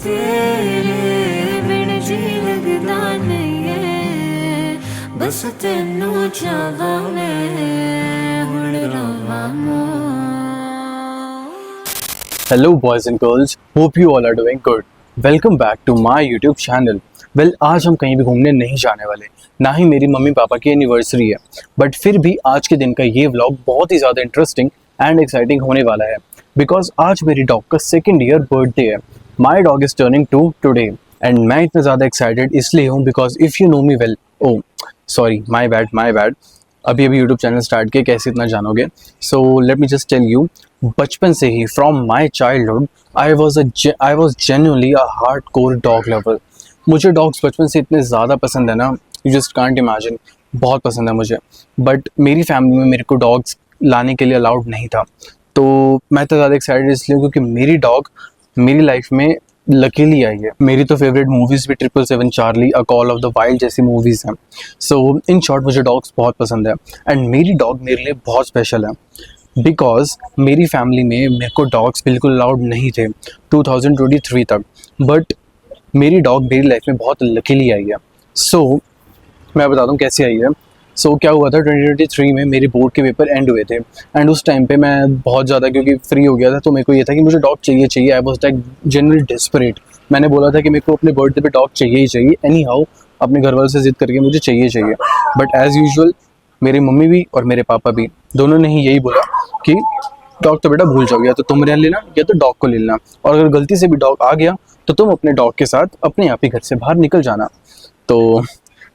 तेरे बिन जी लगदा नहीं है, बस तेनू चाहवा मैं हुण रवां मोर। Hello boys and girls, hope you all are doing good. Welcome back to my YouTube channel. Well, आज हम कहीं भी घूमने नहीं जाने वाले, ना ही मेरी मम्मी पापा की एनिवर्सरी है, बट फिर भी आज के दिन का ये व्लॉग बहुत ही ज़्यादा इंटरेस्टिंग एंड एक्साइटिंग होने वाला है बिकॉज आज मेरी डॉग का 2nd ईयर बर्थडे है. My dog is turning 2 today and मैं इतना ज़्यादा एक्साइटेड इसलिए हूँ because if you know me well, oh sorry my bad, अभी यूट्यूब चैनल स्टार्ट किया, कैसे इतना जानोगे. So let me just tell you, बचपन से ही from my childhood I was genuinely a hard core dog lover. मुझे डॉग्स बचपन से इतने ज़्यादा पसंद है ना, यू जस्ट कांट इमेजिन, बहुत पसंद है मुझे. बट मेरी फैमिली में मेरे को डॉग्स लाने के लिए अलाउड नहीं था, तो मैं तो ज़्यादा एक्साइटेड इसलिए क्योंकि मेरी डॉग मेरी लाइफ में लकीली आई है. मेरी तो फेवरेट मूवीज़ भी 777 Charlie, a call of the wild जैसी मूवीज़ हैं. सो इन शॉर्ट मुझे डॉग्स बहुत पसंद है एंड मेरी डॉग मेरे लिए बहुत स्पेशल है बिकॉज मेरी फैमिली में मेरे को डॉग्स बिल्कुल अलाउड नहीं थे 2023 तक. बट मेरी डॉग मेरी लाइफ में बहुत लकीली आई है. सो मैं बता दूं कैसे आई है. सो क्या हुआ था, 2023 में मेरे बोर्ड के पेपर एंड हुए थे एंड उस टाइम पे मैं बहुत ज़्यादा क्योंकि फ्री हो गया था, तो मेरे को ये था कि मुझे डॉग चाहिए. I was like generally desperate. मैंने बोला था कि मेरे को अपने बर्थडे पे डॉग चाहिए ही चाहिए, एनी हाउ अपने घर वालों से जिद करके मुझे चाहिए. बट एज़ यूजुअल मेरी मम्मी भी और मेरे पापा भी दोनों ने ही यही बोला कि डॉग तो बेटा भूल जाओगे, या तो तुम लेना या तो डॉग को ले लेना, और अगर गलती से भी डॉग आ गया तो तुम अपने डॉग के साथ अपने आप ही घर से बाहर निकल जाना. तो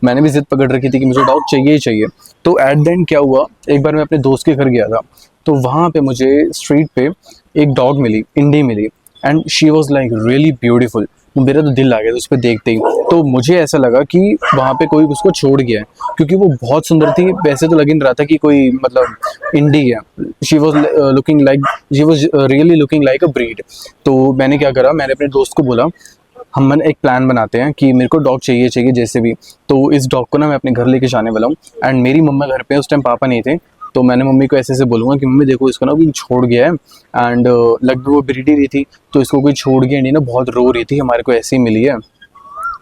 मैंने भी जिद पकड़ रखी थी कि मुझे डॉग चाहिए ही चाहिए. तो एट द एंड क्या हुआ, एक बार मैं अपने दोस्त के घर गया था, तो वहाँ पे मुझे स्ट्रीट पे एक डॉग मिली, इंडी मिली, and she was like really beautiful. मेरा तो दिल आ गया था उस पर देखते ही. तो मुझे ऐसा लगा कि वहाँ पे कोई उसको छोड़ गया है क्योंकि वो बहुत सुंदर थी. वैसे तो लग नहीं रहा था कि कोई मतलब इंडी है. She was really looking like a breed. तो मैंने क्या करा, मैंने अपने दोस्त को बोला हम एक प्लान बनाते हैं कि मेरे को डॉग चाहिए जैसे भी. तो इस डॉग को ना मैं अपने घर लेके जाने वाला हूँ एंड मेरी मम्मा घर पे, उस टाइम पापा नहीं थे, तो मैंने मम्मी को ऐसे बोलूँगा कि मम्मी देखो इसको ना कोई छोड़ गया है एंड लगभग वो ब्रीड ही रही थी, तो इसको कोई छोड़ गया नहीं ना, बहुत रो रही थी, हमारे को ऐसे ही मिली है,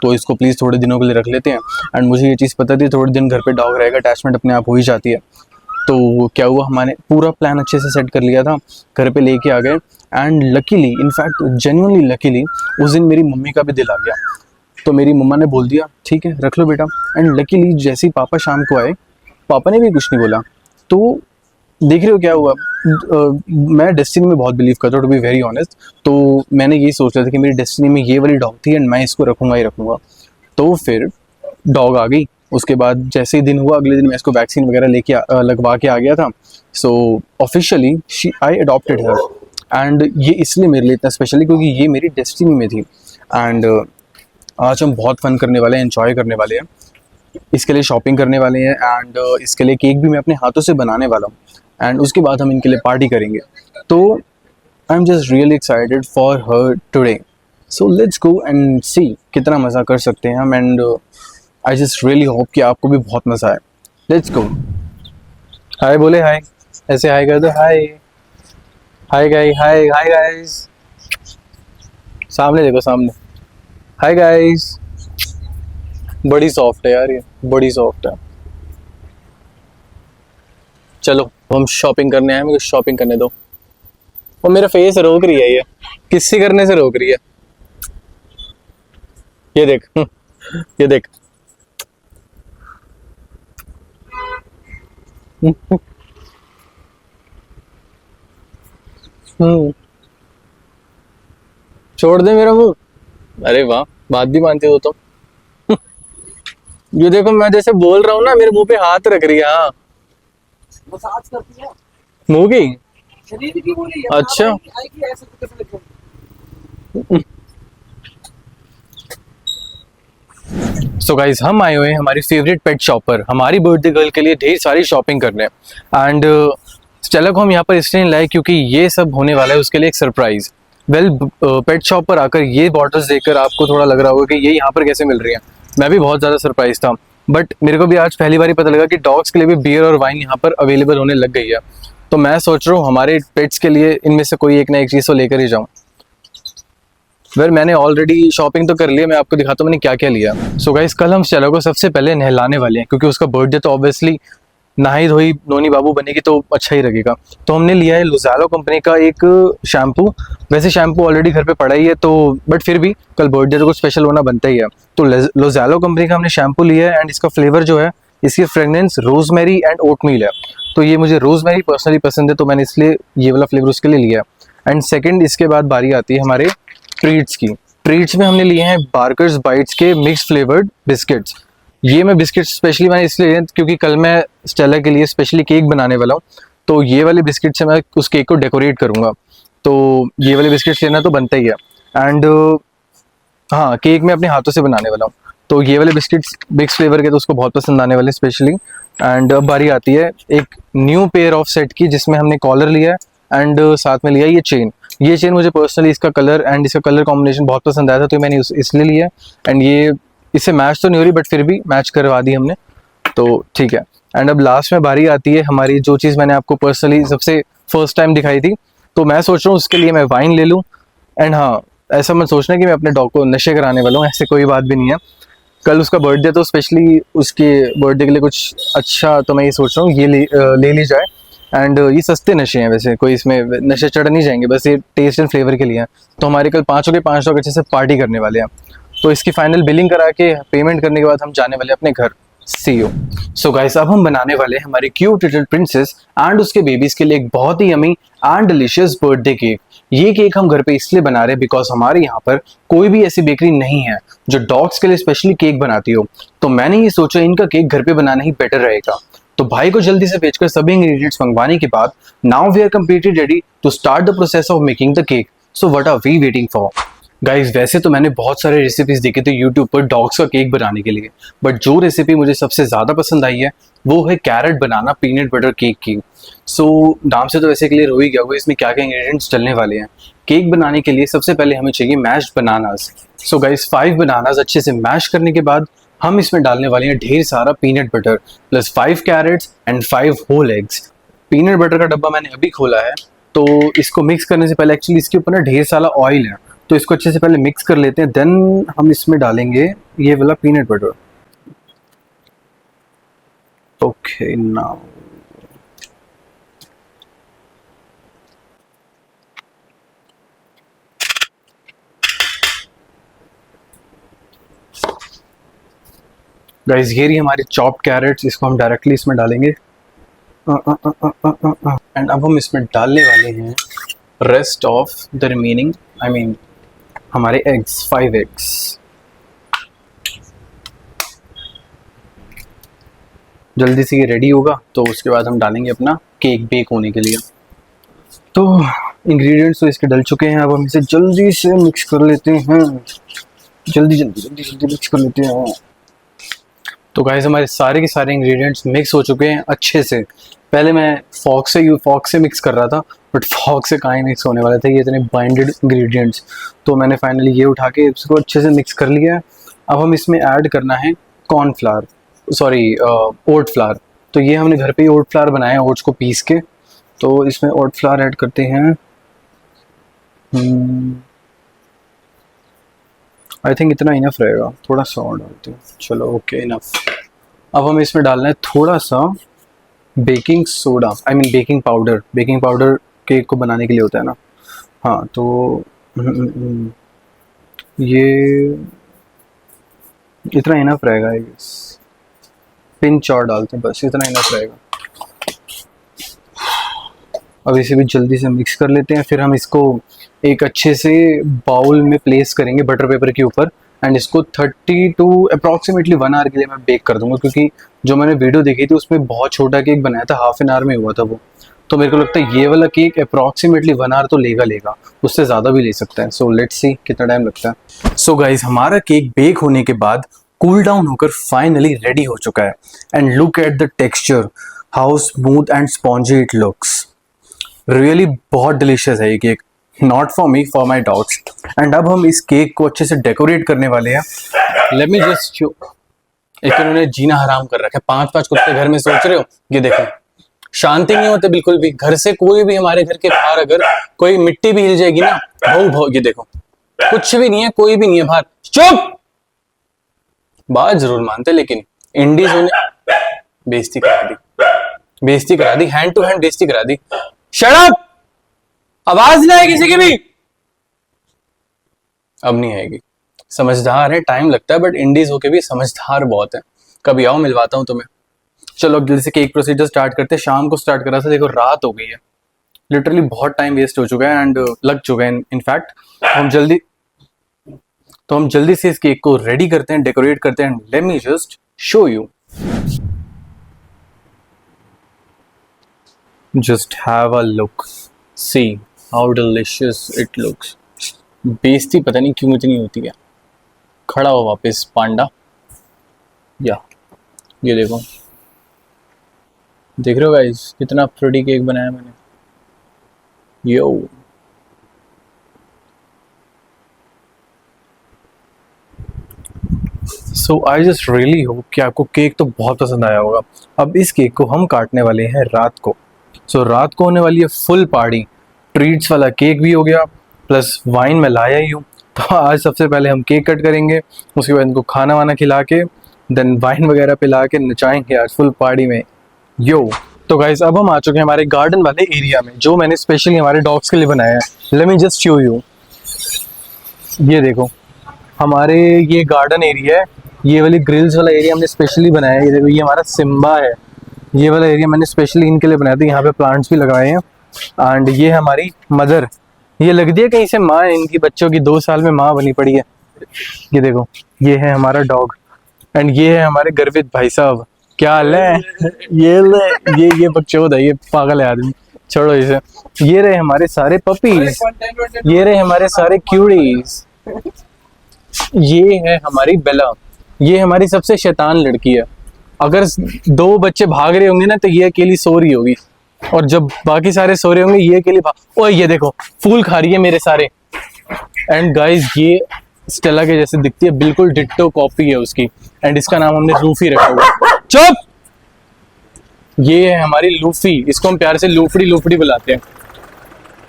तो इसको प्लीज़ थोड़े दिनों के लिए रख लेते हैं. एंड मुझे ये चीज़ पता थी थोड़े दिन घर पे डॉग रहेगा, अटैचमेंट अपने आप हो ही जाती है. तो क्या हुआ, हमारे पूरा प्लान अच्छे से सेट कर लिया था, घर पे लेके आ गए and luckily, in fact genuinely luckily, उस दिन मेरी मम्मी का भी दिल आ गया. तो मेरी मम्मा ने बोल दिया ठीक है रख लो बेटा. एंड लकीली जैसे ही पापा शाम को आए, पापा ने भी कुछ नहीं बोला. तो देख रहे हो क्या हुआ, मैं डेस्टिनी में बहुत बिलीव करता हूँ टू बी वेरी ऑनेस्ट. तो मैंने यही सोच लिया था कि मेरी डेस्टिनी में ये वाली डॉग थी एंड मैं इसको रखूँगा ही रखूँगा. तो फिर डॉग आ गई. उसके बाद जैसे ही दिन हुआ, अगले दिन मैं इसको वैक्सीन वगैरह लेके लगवा के आ गया था. So officially I adopted her. And ये इसलिए मेरे लिए इतना स्पेशली क्योंकि ये मेरी डेस्टिनी में थी. एंड आज हम बहुत फन करने वाले हैं, एंजॉय करने वाले हैं, इसके लिए शॉपिंग करने वाले हैं एंड इसके लिए केक भी मैं अपने हाथों से बनाने वाला हूँ. एंड उसके बाद हम इनके लिए पार्टी करेंगे. तो I am just really excited for her today. So let's go and see कितना मज़ा कर सकते हैं हम. And I just really hope कि आपको भी बहुत मज़ा आए. Let's go. हाय बोले, हाय ऐसे हाय कर दो. हाय हाय गाइस. सामने देखो, सामने. Hi guys. बड़ी सॉफ्ट है यार, ये बड़ी सॉफ्ट है. चलो हम शॉपिंग करने आए, मुझे शॉपिंग करने दो. वो मेरा फेस रोक रही है, ये किसी करने से रोक रही है. ये देख ये देख. छोड़ दे मेरा मुंह. अरे वाह, बात भी मानते हो तुम. ये देखो मैं जैसे बोल रहा हूँ ना, मेरे मुंह पे हाथ रख रही है. हाँ, मसाज करती है मुंह की. शरीर की बोली है. अच्छा. आएगी ऐसे तो कैसे लगेगा. सो गाइज हम आए हुए हैं हमारी फेवरेट पेट शॉप पर, हमारी बर्थडे गर्ल के लिए ढेर सारी शॉपिंग करने. एंड चलो को हम यहाँ पर इसलिए लाए क्योंकि ये सब होने वाला है उसके लिए एक सरप्राइज. वेल पेट शॉप पर आकर ये बॉटल्स देखकर आपको थोड़ा लग रहा होगा कि ये यहाँ पर कैसे मिल रही है. मैं भी बहुत ज़्यादा सरप्राइज था, बट मेरे को भी आज पहली बार ही पता लगा कि डॉग्स के लिए भी बियर और वाइन यहाँ पर अवेलेबल होने लग गई है. तो मैं सोच रहा हूँ हमारे पेट्स के लिए इनमें से कोई एक ना एक चीज़ तो लेकर ही जाऊँ. वेल मैंने ऑलरेडी शॉपिंग तो कर लिया, मैं आपको दिखाता हूँ मैंने क्या क्या लिया। सो गाइस कल हम स्टेला को सबसे पहले नहलाने वाले हैं क्योंकि उसका बर्थडे तो ऑब्वियसली नहाई धोई नोनी बाबू बनेगी तो अच्छा ही लगेगा। तो हमने लिया है लुज़ालो कंपनी का एक शैम्पू। वैसे शैम्पू ऑलरेडी घर पे पड़ा ही है तो बट फिर भी कल बर्थडे तो कुछ स्पेशल होना बनता ही है। तो लुज़ालो कंपनी का हमने शैम्पू लिया है एंड इसका फ्लेवर जो है, इसकी फ्रेगनेंस रोजमेरी एंड ओटमील है। तो ये मुझे रोजमेरी पर्सनली पसंद है तो मैंने इसलिए ये वाला फ्लेवर उसके लिए लिया है। एंड सेकेंड इसके बाद बारी आती है हमारे ट्रीट्स की। ट्रीट्स में हमने लिए हैं बार्कर्स बाइट्स के मिक्स फ्लेवर्ड बिस्किट्स। ये मैं बिस्किट स्पेशली मैंने इसलिए लिए क्योंकि कल मैं स्टेला के लिए स्पेशली केक बनाने वाला हूँ, तो ये वाले बिस्किट से मैं उस केक को डेकोरेट करूँगा, तो ये वाले बिस्किट्स लेना तो बनता ही है। एंड हाँ, केक मैं अपने हाथों से बनाने वाला हूँ तो ये वाले बिस्किट्स मिक्स फ्लेवर के तो उसको बहुत पसंद आने वाले स्पेशली। एंड अब बारी आती है एक न्यू पेयर ऑफ सेट की जिसमें हमने कॉलर लिया है एंड साथ में लिया ये चेन। ये चेन मुझे पर्सनली इसका कलर एंड इसका कलर कॉम्बिनेशन बहुत पसंद आया था तो मैंने इसलिए लिया है। एंड ये इससे मैच तो नहीं हो रही बट फिर भी मैच करवा दी हमने, तो ठीक है। एंड अब लास्ट में बारी आती है हमारी जो चीज़ मैंने आपको पर्सनली सबसे फर्स्ट टाइम दिखाई थी, तो मैं सोच रहा हूँ उसके लिए मैं वाइन ले लूँ। एंड हाँ, ऐसा मैं सोचना कि मैं अपने डॉग को नशे कराने वाला हूँ, ऐसे कोई बात भी नहीं है। कल उसका बर्थडे तो स्पेशली उसके बर्थडे के लिए कुछ अच्छा तो मैं ये सोच रहा हूँ ये ले ली जाए। एंड ये सस्ते नशे हैं, वैसे कोई इसमें नशे चढ़ नहीं जाएंगे, बस ये टेस्ट एंड फ्लेवर के लिए हैं। तो हमारे कल 5 के 5 लोग अच्छे से पार्टी करने वाले हैं। तो इसकी फाइनल बिलिंग करा के पेमेंट करने के बाद हम जाने वाले अपने घर। सी यू। सो गाइस अब हम बनाने वाले हैं हमारी क्यूट लिटिल प्रिंसेस एंड उसके बेबीज के लिए एक बहुत ही yummy and delicious birthday cake. ये केक हम घर पे इसलिए बना रहे हैं बिकॉज हमारे यहाँ पर कोई भी ऐसी बेकरी नहीं है जो डॉग्स के लिए स्पेशली केक बनाती हो। तो मैंने ये सोचा इनका केक घर पे बनाना ही बेटर रहेगा। तो भाई को जल्दी से भेजकर सभी इंग्रेडिएंट्स मंगवाने के बाद now we are completely ready to start the process of making the cake. So what are we waiting for? Guys वैसे तो मैंने बहुत सारे रेसिपीज देखे थे यूट्यूब पर डॉग्स का केक बनाने के लिए, बट जो रेसिपी मुझे सबसे ज़्यादा पसंद आई है वो है कैरेट बनाना पीनट बटर केक की। सो नाम से तो वैसे क्लियर हो ही गया होगा इसमें क्या क्या इंग्रेडिएंट्स डलने वाले हैं। केक बनाने के लिए सबसे पहले हमें चाहिए mashed bananas. So guys 5 bananas अच्छे से मैश करने के बाद हम इसमें डालने वाले हैं ढेर सारा peanut butter plus 5 carrots and 5 whole eggs. Peanut butter का डब्बा मैंने अभी खोला है, तो इसको मिक्स करने से पहले एक्चुअली इसके ऊपर ना ढेर सारा ऑयल है, तो इसको अच्छे से पहले मिक्स कर लेते हैं, देन हम इसमें डालेंगे ये वाला peanut butter. Okay now guys ये रही हमारी चॉप्ड कैरेट्स, इसको हम डायरेक्टली इसमें डालेंगे। एंड अब हम इसमें डालने वाले हैं रेस्ट ऑफ द रिमेनिंग हमारे एग्स, 5 एग्स। जल्दी से ये रेडी होगा तो उसके बाद हम डालेंगे अपना केक बेक होने के लिए। तो इंग्रेडिएंट्स तो इसके डल चुके हैं, अब हम इसे जल्दी से मिक्स कर लेते हैं। जल्दी मिक्स कर लेते हैं। तो गाइस हमारे सारे के सारे इंग्रेडिएंट्स मिक्स हो चुके हैं अच्छे से। पहले मैं फॉक से मिक्स कर रहा था बट फॉक से कहाँ ही मिक्स होने वाले थे, ये इतने बाइंडेड इंग्रेडिएंट्स। तो मैंने फाइनली ये उठा के इसको अच्छे से मिक्स कर लिया है। अब हम इसमें ऐड करना है ओट फ्लावर। तो ये हमने घर पे ही ओट फ्लावर बनाया है, ओट्स को पीस के। तो इसमें ओट फ्लावर ऐड करते हैं। आई थिंक इतना इनफ रहेगा, थोड़ा सा और डालते हैं। चलो ओके इनफ। अब हमें इसमें डालना है थोड़ा सा baking soda, baking powder cake को बनाने के लिए होता है ना। हाँ तो ये इतना इनफ रहेगा, पिंच और डालते हैं, बस इतना इनफ रहेगा। अब इसे भी जल्दी से मिक्स कर लेते हैं। फिर हम इसको एक अच्छे से बाउल में प्लेस करेंगे बटर पेपर के ऊपर एंड इसको 30 टू अप्रॉक्सीमेटली 1 आवर के लिए मैं बेक कर दूंगा, क्योंकि जो मैंने वीडियो देखी थी उसमें बहुत छोटा केक बनाया था, हाफ एन आवर में हुआ था वो। तो मेरे को लगता है ये वाला केक अप्रॉक्सीमेटली 1 आवर तो लेगा, उससे ज़्यादा भी ले सकता है। सो लेट्स सी कितना टाइम लगता है। सो गाइज हमारा केक बेक होने के बाद कूल डाउन होकर फाइनली रेडी हो चुका है। And look at the texture, how smooth and spongy it looks. Really बहुत डिलीशियस है ये cake, not for me, for my dogs. And अब हम इस केक को अच्छे से डेकोरेट करने वाले हैं। Late me just show. एक उन्होंने जीना हराम कर रखा है, 5-5 कुत्ते घर में, सोच रहे हो? ये देखो शांति नहीं होते बिल्कुल भी। घर से कोई भी हमारे घर के बाहर अगर कोई मिट्टी भी हिल जाएगी ना, भाऊ ये देखो कुछ भी नहीं है, कोई भी नहीं है बाहर। चुप। बात जरूर मानते लेकिन इंडीज होने बेइज्जती करा दी, बेइज्जती करा दी, हैंड टू हैंड बेइज्जती करा दी। Shut up. आवाज ना आए किसी की भी। अब नहीं आएगी। समझदार है, टाइम लगता है, बट इंडीज होके भी समझदार बहुत है। कभी आओ, मिलवाता हूँ तुम्हें। चलो अब जल्दी से केक प्रोसीजर स्टार्ट करते हैं। शाम को स्टार्ट करा था, देखो रात हो गई है। लिटरली बहुत टाइम वेस्ट हो चुका है एंड लग चुका है इनफैक्ट। तो हम जल्दी से इस केक को रेडी करते हैं, डेकोरेट करते हैं। Late me just show you. Just have a look, see how delicious it looks. बेइज्जती पता नहीं क्यों इतनी होती है। खड़ा हो वापस पांडा। या ये देखो, देख रहे हो गाइस कितना प्रिटी केक बनाया मैंने। यो सो आई जस्ट रियली होप कि आपको केक तो बहुत पसंद आया होगा। अब इस केक को हम काटने वाले हैं रात को। सो रात को होने वाली है फुल पार्टी। ट्रीट्स वाला केक भी हो गया, प्लस वाइन में लाया ही हूँ। तो आज सबसे पहले हम केक कट करेंगे, उसके बाद इनको खाना वाना खिला के देन वाइन वगैरह पिला के नचाएंगे आज फुल पार्टी में। यो तो गाइस अब हम आ चुके हैं हमारे गार्डन वाले एरिया में, जो मैंने स्पेशली हमारे डॉग्स के लिए बनाया है। Late me just show you. ये देखो हमारे ये गार्डन एरिया है। ये वाली ग्रिल्स वाला एरिया हमने स्पेशली बनाया है। ये देखो, ये हमारा सिम्बा है। ये वाला एरिया मैंने स्पेशली इनके लिए बनाया था। यहाँ पे प्लांट्स भी लगाए हैं। एंड ये हमारी मदर, ये लगती है कहीं से माँ है इनकी, बच्चों की 2 साल में माँ बनी पड़ी है। ये देखो, ये है हमारा डॉग एंड ये है हमारे गर्वित भाई साहब। क्या हाल है? ये बकचोद है, ये पागल है आदमी, छोड़ो इसे। ये रहे हमारे सारे पपीज, ये रहे हमारे सारे क्यूरीज। ये है हमारी बेला, ये हमारी सबसे शैतान लड़की है। अगर 2 बच्चे भाग रहे होंगे ना तो ये अकेली सो रही होगी, और जब बाकी सारे सो रहे होंगे ये अकेली भाग। ओए ये देखो फूल खा रही है मेरे सारे। एंड गाइस ये स्टेला के जैसे दिखती है, बिल्कुल डिट्टो कॉपी है उसकी। एंड इसका नाम हमने लूफी रखा हुआ है। चुप। ये है हमारी लूफी, इसको हम प्यार से लूफड़ी लूफड़ी बुलाते हैं।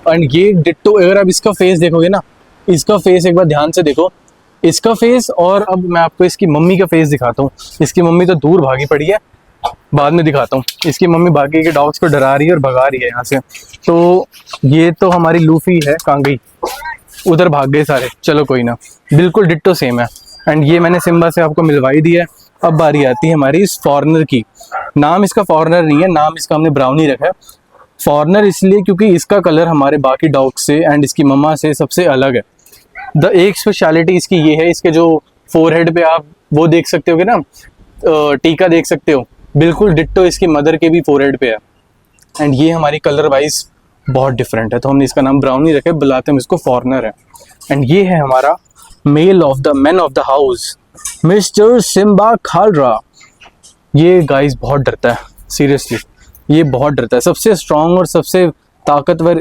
एंड ये डिट्टो, अगर आप इसका फेस देखोगे ना, इसका फेस एक बार ध्यान से देखो, इसका फेस। और अब मैं आपको इसकी मम्मी का फेस दिखाता हूँ। इसकी मम्मी तो दूर भागी पड़ी है, बाद में दिखाता हूँ। इसकी मम्मी बाकी के डॉग्स को डरा रही है और भगा रही है यहाँ से। तो ये तो हमारी लूफी है, कहाँ गई? उधर भाग गए सारे। चलो कोई ना, बिल्कुल डिट्टो सेम है। एंड ये मैंने सिम्बा से आपको मिलवाई दी है। अब बारी आती है हमारी इस फॉरनर की। नाम इसका फॉरनर नहीं है, नाम इसका हमने ब्राउनी रखा है। फॉरनर इसलिए क्योंकि इसका कलर हमारे बाकी डॉग से एंड इसकी मम्मा से सबसे अलग है। एक स्पेशलिटी इसकी ये है, इसके जो फोरहेड पे आप वो देख सकते हो ना, टीका देख सकते हो, बिल्कुल डिट्टो इसकी मदर के भी फोरहेड पे है। एंड ये हमारी कलर वाइज बहुत डिफरेंट है, तो हमने इसका नाम ब्राउनी रखे, बुलाते हम इसको फॉरनर है। एंड ये है हमारा male of the man of the house, mister Simba Khalra. ये गाइस बहुत डरता है, सीरियसली ये बहुत डरता है। सबसे स्ट्रांग और सबसे ताकतवर,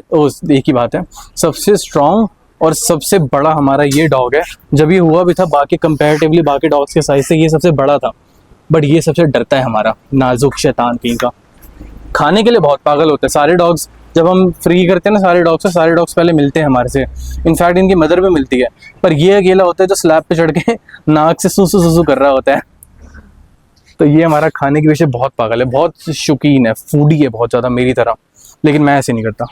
एक ही बात है, सबसे स्ट्रांग और सबसे बड़ा हमारा ये डॉग है। जब ये हुआ भी था, बाकी कंपैरेटिवली बाकी डॉग्स के साइज से ये सबसे बड़ा था, बट ये सबसे डरता है हमारा नाजुक शैतान कहीं का। खाने के लिए बहुत पागल होते हैं सारे डॉग्स। जब हम फ्री करते हैं ना सारे डॉग्स पहले मिलते हैं हमारे से। इनफैक्ट इनकी मदर भी मिलती है, पर ये अकेला होता है जो स्लैब पे चढ़ के नाक से सुसु सुसु कर रहा होता है। तो ये हमारा खाने के विषय बहुत पागल है, बहुत शौकीन है, फूडी है बहुत ज़्यादा मेरी तरह, लेकिन मैं ऐसे नहीं करता।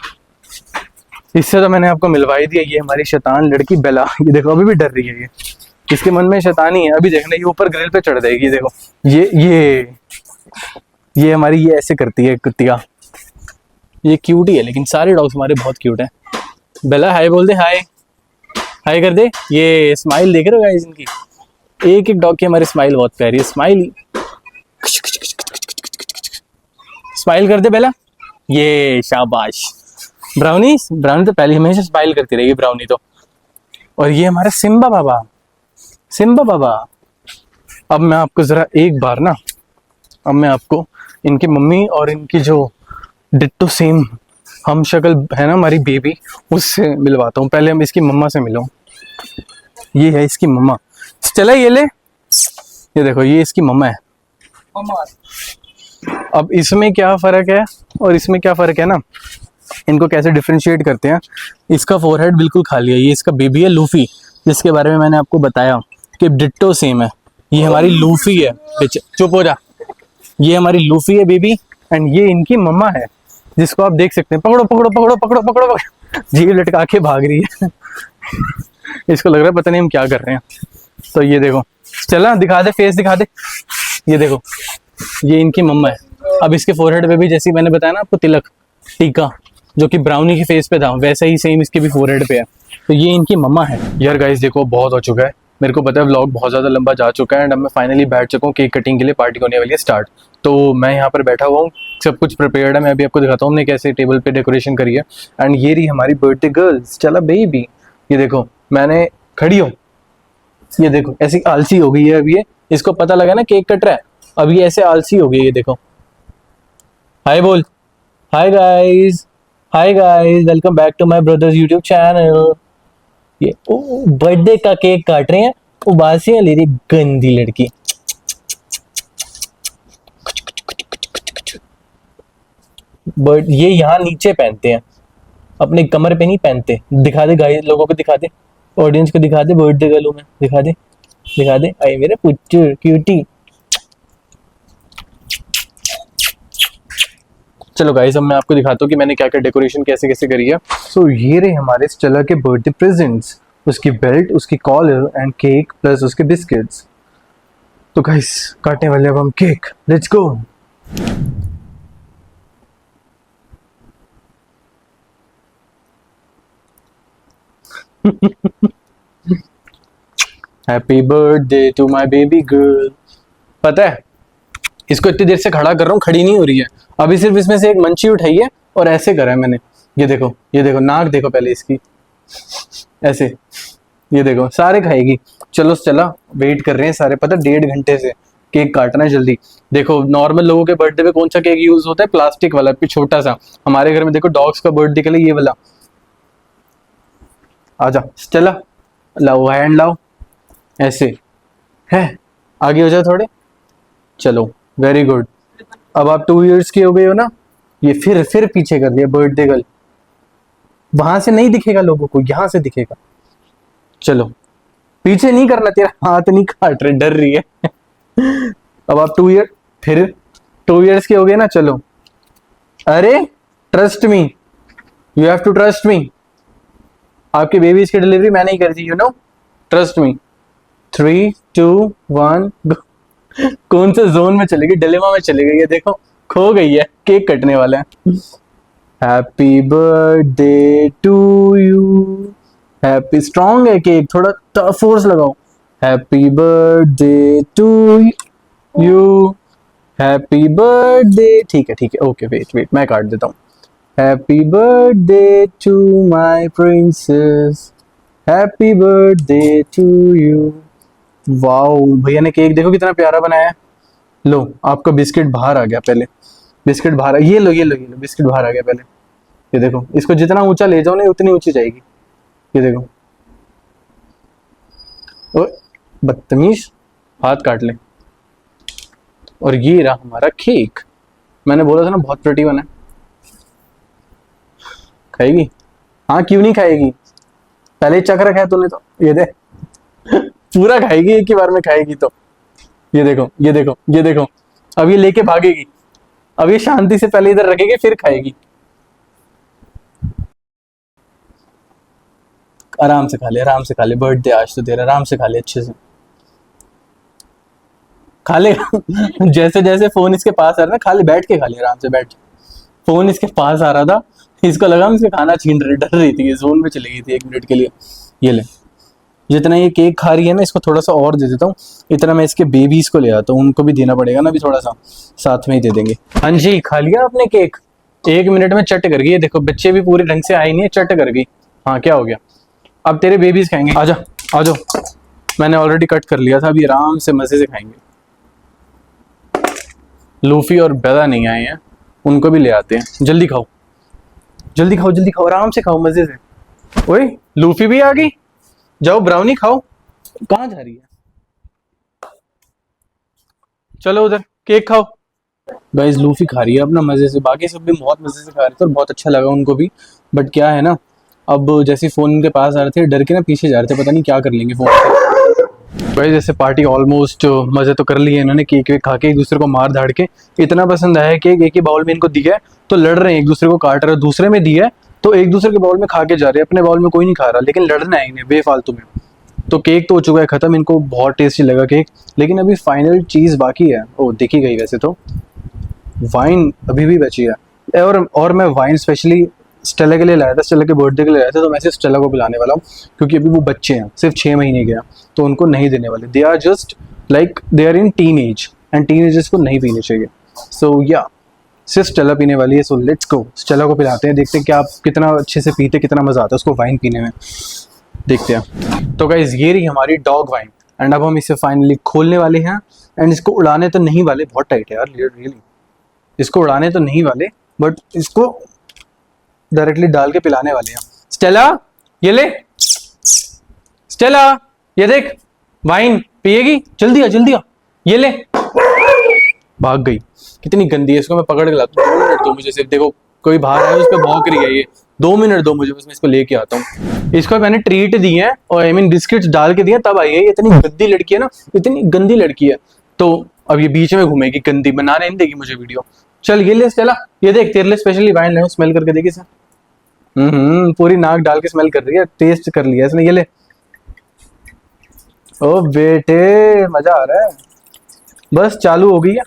इससे तो मैंने आपको मिलवाई दिया। ये हमारी शैतान लड़की बेला, ये देखो अभी भी डर रही है। ये इसके मन में शैतानी है, अभी देखना ये ऊपर ग्रिल पे चढ़ जाएगी। देखो ये हमारी ये ऐसे करती है कुत्तिया। ये क्यूट ही है, लेकिन सारे डॉग्स हमारे बहुत क्यूट हैं। बेला हाय बोल दे, हाय हाय कर दे। ये स्माइल देख रहे हो गाइस इनकी, एक एक डॉग की हमारी स्माइल बहुत प्यारी है। स्माइल कर दे बेला, ये शाबाश। ब्राउनी तो पहले हमेशा स्माइल करती रहेगी ब्राउनी तो। और ये हमारा सिम्बा बाबा। अब मैं आपको जरा एक बार ना, अब मैं आपको इनकी मम्मी और इनकी जो डिट्टो सेम हम शक्ल है ना हमारी बेबी, उससे मिलवाता हूँ। पहले हम इसकी मम्मा से मिलो। ये है इसकी मम्मा, चला ये ले, ये देखो ये इसकी मम्मा है। अब इसमें क्या फ़र्क है और इसमें क्या फ़र्क है ना, इनको कैसे डिफरेंशिएट करते हैं। इसका फोरहेड बिल्कुल खाली है, ये इसका बेबी है लूफी, जिसके बारे में मैंने आपको बताया कि डिट्टो सेम है। ये हमारी लूफी है, चुप हो जा। ये हमारी लूफी है बेबी, एंड ये इनकी मम्मा है जिसको आप देख सकते हैं। पकड़ो पकड़ो पकड़ो पकड़ो पकड़ो पकड़ो, जीभ लटका के भाग रही है। इसको लग रहा है पता नहीं हम क्या कर रहे हैं। तो ये देखो, चला दिखा दे, फेस दिखा दे। ये देखो, ये इनकी मम्मा है। अब इसके फोरहेड पे भी, जैसे मैंने बताया ना आपको, तिलक टीका जो कि ब्राउनी के फेस पे था, वैसा ही सेम इसके भी फोरहेड पे है। तो ये इनकी मम्मा है। यार गाइस देखो, बहुत हो चुका है, मेरे को पता है व्लॉग बहुत ज़्यादा लंबा जा चुका है, एंड अब मैं फाइनली बैठ चुका हूँ केक कटिंग के लिए। पार्टी होने वाली है स्टार्ट। तो मैं यहाँ पर बैठा हुआ हूँ, सब कुछ प्रिपेयर्ड है। मैं अभी आपको दिखाता हूँ हमने कैसे टेबल पे डेकोरेशन करी है। एंड ये रही हमारी बर्थडे गर्ल्स, चला बेबी। ये देखो, मैंने खड़ी हो, ये देखो ऐसी आलसी हो गई है अभी ये। इसको पता लगा ना केक कट रहा है, अब ये ऐसे आलसी हो गई है। ये देखो, हाय बोल, hi guys, hi guys, welcome back to my brother's YouTube channel. ये बर्थडे का केक काट रहे हैं, उबासियां ले रही गंदी लड़की। बट ये यहाँ नीचे पहनते हैं, अपने कमर पे नहीं पहनते। दिखा दे गाइस, लोगों को दिखा दे, ऑडियंस को दिखा दे, बर्थडे गर्लों में दिखा दे, दिखा दे। आई मेरे पुच्चू क्यूटी। चलो गाइस, अब मैं आपको दिखाता हूँ कि मैंने क्या क्या डेकोरेशन कैसे कैसे करी है। सो ये रहे हमारे स्टेला के बर्थडे प्रेजेंट्स, उसकी बेल्ट, उसकी कॉलर एंड केक प्लस उसके बिस्किट्स। तो गाइस काटने वाले अब हम cake, let's go. Happy birthday to my baby girl. पता है, इसको इतनी देर से खड़ा कर रहा हूँ, खड़ी नहीं हो रही है। अभी सिर्फ इसमें से एक मंची उठाई है और ऐसे करा है मैंने। ये देखो, ये देखो, नाक देखो पहले इसकी, ऐसे। ये देखो, सारे खाएगी। चलो चला, वेट कर रहे हैं सारे, पता 1.5 घंटे से। केक काटना है जल्दी। देखो, नॉर्मल लोगों के बर्थडे पे कौन सा केक यूज होता है? प्लास्टिक वाला, छोटा सा। हमारे घर में देखो, डॉग्स का बर्थडे के लिए ये वाला। आजा चला, लाओ हैंड लाओ, ऐसे है। आगे हो जाओ थोड़े, चलो वेरी गुड। अब आप 2 इयर्स के हो गए हो ना। ये फिर पीछे कर दिया बर्थडे गर्ल। वहां से नहीं दिखेगा लोगों को, यहां से दिखेगा। चलो, पीछे नहीं करना, तेरा हाथ नहीं काट रहे, डर रही है। अब आप 2 ईयर, फिर 2 इयर्स के हो गए ना। चलो, अरे trust me, you have to trust me. आपके बेबीज की डिलीवरी मैंने ही करी थी, you know, trust me. 3 2 1 go. कौन से जोन में चले गई? डिलेमा में चले गई है। देखो, खो गई है, केक कटने वाला है। Happy birthday to you. Happy, strong है केक, थोड़ा फोर्स लगाओ। Happy birthday to you, happy birthday. ठीक है ठीक है, ओके, वेट मैं काट देता हूँ। Happy birthday to my princess, happy birthday to you. Wow, भैया ने केक देखो कितना प्यारा बनाया है। लो, आपका बिस्किट बाहर आ गया। पहले बिस्किट बाहर, ये लो ये लो ये लो, बिस्किट बाहर आ गया पहले। ये देखो, इसको जितना ऊंचा ले जाओ ना, उतनी ऊंची जाएगी। ये देखो, ओए बदतमीज, हाथ काट ले। और ये रहा हमारा केक। मैंने बोला था ना बहुत प्रिटी बना है। खाएगी? हाँ, क्यों नहीं खाएगी? पहले ही चख रखा है तूने तो। ये दे, पूरा खाएगी, एक ही बार में खाएगी तो। ये देखो ये देखो ये देखो, अब ये लेके भागेगी। अब ये शांति से पहले इधर रखेगी, फिर खाएगी। आराम से खा ले, आराम से खा ले, बर्थडे आज तो तेरा, आराम से खा ले, अच्छे से खा ले। जैसे जैसे फोन इसके पास आ रहा है ना, खा ले, बैठ के खा ले, आराम से बैठ। फोन इसके पास आ रहा था, इसको लगा हम इसके खाना छीन रहे, डर रही थी, ये जोन में चली गई थी 1 मिनट के लिए। ये ले, जितना ये केक खा रही है ना, इसको थोड़ा सा और दे देता हूँ। इतना मैं इसके बेबीज को ले आता हूँ, उनको भी देना पड़ेगा ना अभी, थोड़ा सा साथ में ही दे देंगे। हाँ जी, खा लिया आपने केक? 1 मिनट में चट कर गई। देखो, बच्चे भी पूरे ढंग से आए नहीं है, चट कर गई। हाँ, क्या हो गया? अब तेरे बेबीज खाएंगे। आजा आ जाओ, मैंने ऑलरेडी कट कर लिया था, अभी आराम से मजे से खाएंगे। लूफी और बेदा नहीं आए हैं, उनको भी ले आते हैं। जल्दी खाओ जल्दी खाओ जल्दी खाओ, आराम से खाओ, मजे से। ओए, लूफी भी आ गई, जाओ ब्राउनी खाओ। कहाँ जा रही है? चलो उधर केक खाओ। गाइस, लूफी खा रही है अपना मजे से, बाकी सब भी बहुत मजे से खा रहे थे और बहुत अच्छा लगा उनको भी। बट क्या है ना, अब जैसे फ़ोन उनके पास आ रहे थे, डर के ना पीछे जा रहे थे, पता नहीं क्या कर लेंगे फ़ोन से। भाई जैसे पार्टी ऑलमोस्ट मज़े तो कर लिए इन्होंने, केक वेक खा के एक दूसरे को मार धाड़ के। इतना पसंद आया केक, एक ही बाउल में इनको दिया है तो लड़ रहे हैं, एक दूसरे को काट रहे हैं। दूसरे में दिया है तो एक दूसरे के बाउल में खा के जा रहे हैं, अपने बाउल में कोई नहीं खा रहा, लेकिन लड़ना है इन्हें बेफालतू में। तो केक तो हो चुका है ख़त्म, इनको बहुत टेस्टी लगा केक, लेकिन अभी फाइनल चीज़ बाकी है। ओ देखी गई वैसे तो, वाइन अभी भी बची है। और मैं वाइन स्पेशली स्टेला के लिए लाया था, स्टेला के बर्थडे के लिए लाया था, तो मैं सिर्फ स्टेला को पिलाने वाला हूँ, क्योंकि अभी वो बच्चे हैं, सिर्फ 6 महीने के हैं, तो उनको नहीं देने वाले। They are just like they are in teen age, and teenagers को नहीं पीने चाहिए। सो या सिर्फ स्टेला पीने वाली है, सो लेट्स गो स्टेला को पिलाते हैं, देखते हैं क्या कितना अच्छे से पीते, कितना मज़ा आता है उसको वाइन पीने में, देखते हैं। तो गाइस ये रही हमारी डॉग वाइन, एंड अब हम इसे फाइनली खोलने वाले हैं। एंड इसको उड़ाने तो नहीं वाले, बहुत टाइट है यार रियली, इसको उड़ाने तो नहीं वाले, बट इसको डायरेक्टली डाल के पिलाने वाले हैं। स्टेला ये ले, स्टेला ये देख वाइन पिएगी, जल्दी आ जल्दी आ, ये ले। भाग गई, कितनी गंदी है, इसको मैं पकड़ के लाता हूँ। 2 मिनट दो मुझे, सिर्फ देखो कोई बाहर आया उस पर भौंक रही है ये, 2 मिनट दो मुझे, बस मैं इसको लेके आता हूँ। इसको मैंने ट्रीट दी है और आई मीन बिस्किट्स डाल के दिए तब आई है। इतनी गंदी लड़की है ना, इतनी गंदी लड़की है, तो अब ये बीच में घूमेगी, गंदी बनाने नहीं देगी मुझे वीडियो। चल ये ले स्टेला, ये देख तेरे लिए स्पेशली वाइन लाया हूं, स्मेल करके देखी सर। पूरी नाक डाल के स्मेल कर रही है, टेस्ट कर लिया इसने। ये ले, ओ बेटे मजा आ रहा है, बस चालू हो गई है।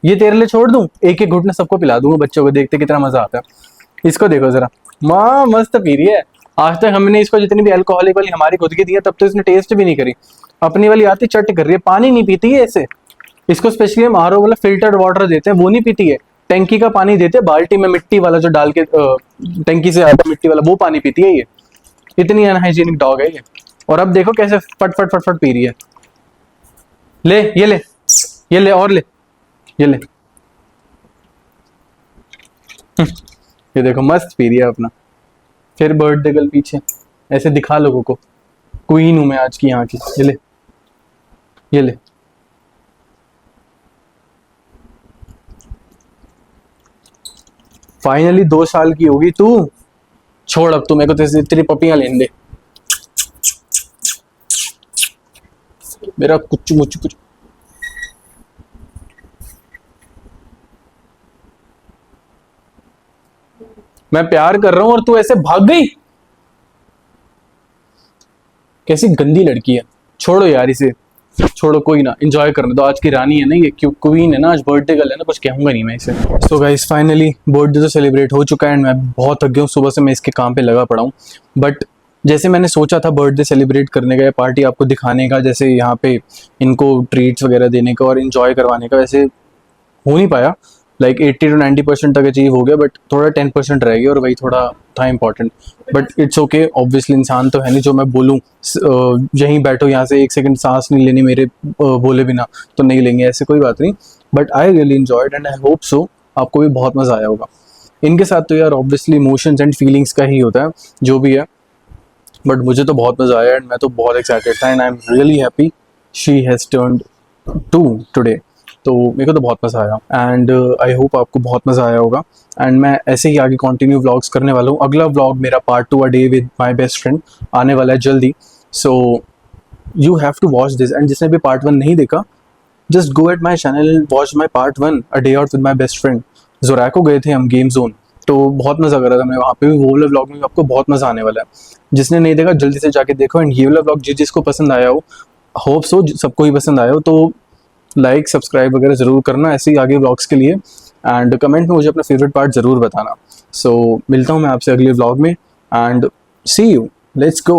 ये तेरे लिए छोड़ दूं, एक एक घुटना सबको पिला दूंगा, बच्चों को, देखते कितना मजा आता है। इसको देखो जरा, माँ मस्त पी रही है। आज तक हमने इसको जितनी भी अल्कोहलिक वाली हमारी खुद की दी है, तब तो इसने टेस्ट भी नहीं करी। अपनी वाली आती चट कर रही है, पानी नहीं पीती है ऐसे। इसको स्पेशली हम आरओ वाला फिल्टर्ड वाटर देते हैं, वो नहीं पीती है। टैंकी का पानी देते हैं, बाल्टी में मिट्टी वाला जो डाल के टैंकी से आता है मिट्टी वाला, वो पानी पीती है ये। इतनी अनहाइजीनिक डॉग है ये। और अब देखो कैसे फट फट फट फट पी रही है। ले ये ले, ये ले और ले, ये ले। ये देखो मस्त पी रही है अपना। फिर बर्थडे गर्ल पीछे, ऐसे दिखा लोगों को, क्वीन हूं मैं आज की यहाँ की। ये ले, ये ले। फाइनली 2 साल की होगी तू, छोड़ अब तू, मेरे को तेरी पपियां लेने दे। मेरा कुछ मुच कुछ मैं प्यार कर रहा हूं और तू ऐसे भाग गई, कैसी गंदी लड़की है। छोड़ो यार इसे, छोड़ो, कोई ना, एंजॉय करने दो। आज की रानी है ना ये, क्यों क्वीन है ना, आज बर्थडे गर्ल है ना, कुछ कहूंगा नहीं मैं इसे। सो गाइस फाइनली बर्थडे तो सेलिब्रेट हो चुका है, एंड मैं बहुत थक गया हूँ, सुबह से मैं इसके काम पे लगा पड़ा हूँ। बट जैसे मैंने सोचा था बर्थडे सेलिब्रेट करने का या पार्टी आपको दिखाने का, जैसे यहाँ पे इनको ट्रीट्स वगैरह देने का और इन्जॉय करवाने का, वैसे हो नहीं पाया। लाइक 80 to 90% तक अचीव हो गया, बट थोड़ा 10% रह गया, और वही थोड़ा था important. But it's okay, obviously इंसान तो है नहीं जो मैं बोलूँ यहीं बैठो, यहाँ से 1 सेकंड सांस नहीं लेनी मेरे बोले बिना, तो नहीं लेंगे, ऐसे कोई बात नहीं। But I really enjoyed and I hope so आपको भी बहुत मज़ा आया होगा। इनके साथ तो यार ऑब्वियसली इमोशंस एंड फीलिंग्स का ही होता है जो भी है, बट मुझे तो बहुत मज़ा आया एंड मैं तो बहुत एक्साइटेड था, and I am really happy she has turned 2 today. तो मेरे को तो बहुत मज़ा आया, एंड आई होप आपको बहुत मज़ा आया होगा। एंड मैं ऐसे ही आगे कंटिन्यू व्लॉग्स करने वाला हूँ। अगला व्लॉग मेरा part 2 a day with my best friend आने वाला है जल्दी। So you have to watch this, and जिसने भी पार्ट 1 नहीं देखा, just go at my channel and watch my part 1 a day out with my best friend. जोरैको गए थे हम, गेम जोन, तो बहुत मज़ा कर रहा था मैं वहाँ पे भी। वो वाला व्लॉग में आपको बहुत मज़ा आने वाला है। जिसने नहीं देखा जल्दी से जाके देखो, एंड ये वाला व्लॉग जिसको पसंद आया हो, होप सो सबको ही पसंद आया हो, तो लाइक सब्सक्राइब वगैरह ज़रूर करना ऐसे ही आगे व्लॉग्स के लिए, एंड कमेंट में मुझे अपना फेवरेट पार्ट ज़रूर बताना। सो मिलता हूँ मैं आपसे अगले व्लॉग में, and see you, let's go.